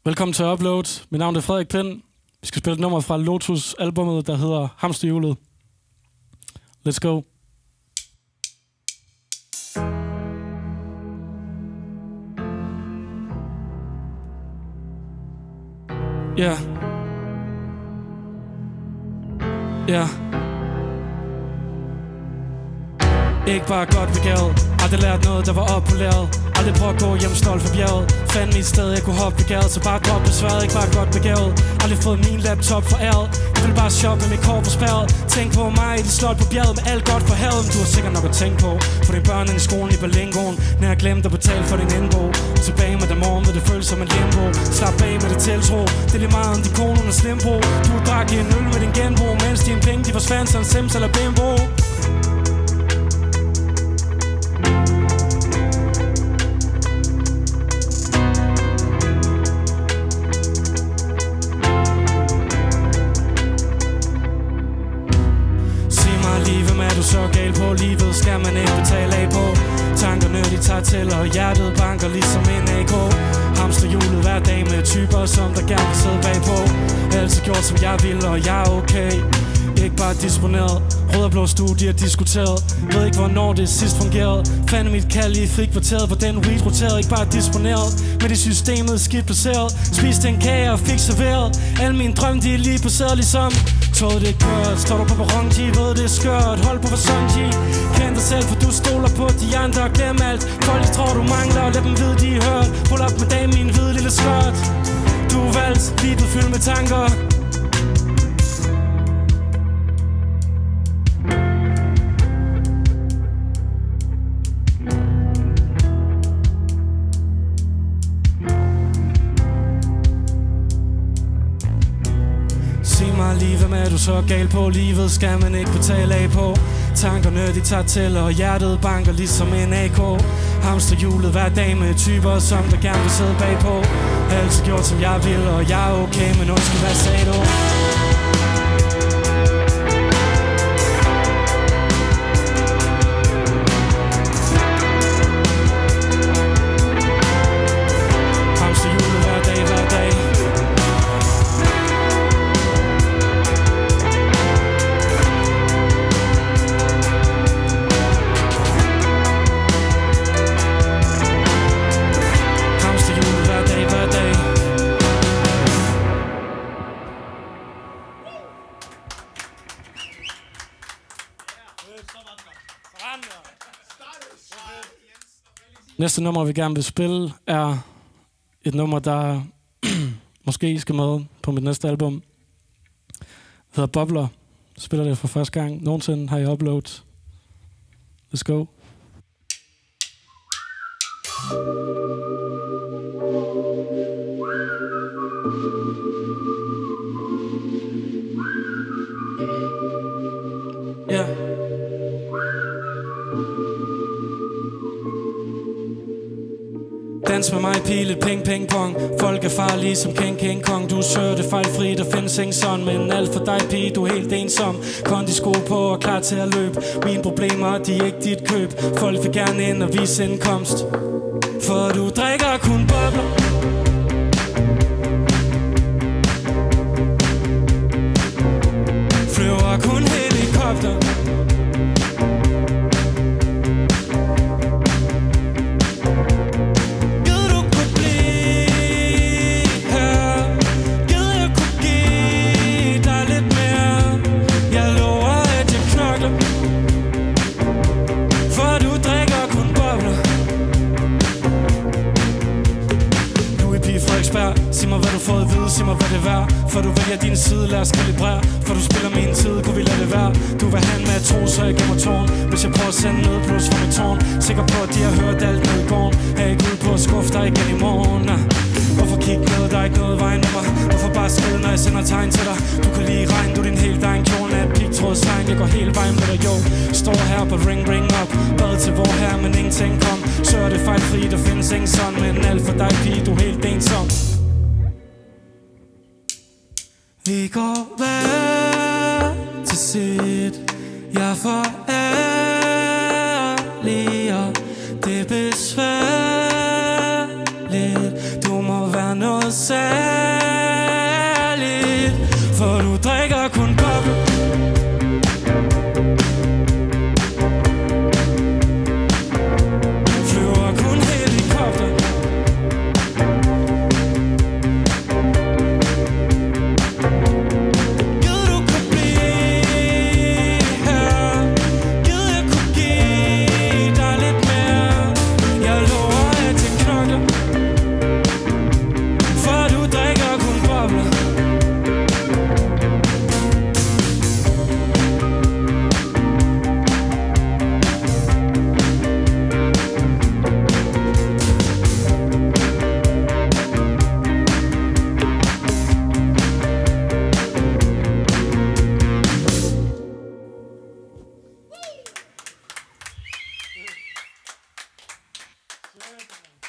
Velkommen til Upload. Mit navn er Frederik Pind. Vi skal spille et nummer fra Lotus-albummet, der hedder Hamsterhjulet. Let's go. Ja. Ja. Ikke bare godt begavet. Aldrig lært noget, der var oppolæret. Aldrig prøv at gå hjem stolt for bjerget. Fandt mit sted, jeg kunne hoppe begavet. Så bare drop besværet, ikke bare godt begavet. Aldrig fået min laptop foræret. Jeg vil bare shoppe med mit kår for spærret. Tænk på mig i det slot på bjerget med alt godt for havet. Men du har sikkert nok at tænke på. For det er børnene i skolen i Berlingoen. Når jeg glemte at betale for din indbo. Og tilbage med dem morgen, vil det føles som en limbo. Slap bag med det tiltro. Det er lige meget om de konen er slimbo. Du drak i en øl med din genbo. Mens dine penge, de forsvandt som Sims eller Bimbo. Så galt på livet skal man ikke betale af på. Tankerne de tager til, og hjertet banker ligesom en AK. Hamsterhjulet hver dag med typer, som der gerne vil sidde bagpå. Altid gjort som jeg vil, og jeg er okay. Ikke bare disponeret. Rød og blå studier diskuteret. Ved ikke hvornår det sidst fungerede. Fandt mit kald i frikvarteret, hvor den weed roterede. Ikke bare disponeret, men det systemet skidt placeret. Spiste en kage og fik serveret. Alle mine drømme de er lige passeret ligesom toget det kørt. Står du på perron, de ved det er skørt. Hold på fasong, G. Kend dig selv, for du stoler på de andre. Glem alt, folk de tror du mangler. Lad dem vide de er hørt. Pull op med dame, min hvide lille skørt. Du er valgt, livet fyldt med tanker. Livet med du så galt på. Livet skal man ikke betale af på. Tankerne de tager til, og hjertet banker ligesom en AK. Hamsterhjulet hver dag med typer, som der gerne vil sidde bagpå. Altid gjort som jeg vil, og jeg er okay, men undskyld hvad sagde du? Næste nummer, vi gerne vil spille, er et nummer, der måske skal med på mit næste album. Det hedder Bobler. Jeg spiller det for første gang nogensinde her i Upload. Let's go. Ja. Dans med mig, pile, ping, ping, pong. Folk er farlige som King Kong. Du søger det fejlfri, der findes ingen sådan. Men alt for dig, pige, du er helt ensom. Kondisko på og klar til at løbe. Mine problemer, de er ikke dit køb. Folk vil gerne ind og vise indkomst. For du drikker kun bobler. Flyver kun helikopter. Sig mig hvad du får at vide, sig mig hvad det er værd. For du vælger din side, lad os kalibrere. For du spiller min tid, kunne vi lade det være. Du vil have en med at tro, så jeg gemmer tårn. Hvis jeg prøver at sende noget plus fra mit tårn. Sikker på at de har hørt alt ned i gården. Er ikke ude på at skuffe dig igen i morgen. Hvorfor kigge ned, der er ikke noget vejen med mig. Hvorfor bare skride, når jeg sender tegn til dig. Du kan lige regne, du din helt egen kjole. Er et pigtrådstegn, jeg går hele vejen med dig, jo. Står her på ring up. Bad til hvor her, men ingenting kom. Så er det fejlfri, der findes ingen sådan. Men alt for dig, pige, du er helt ensom. Vi går hver til sit. Jeg får ærlig, og det er besværligt. Du må være noget særligt. birthday.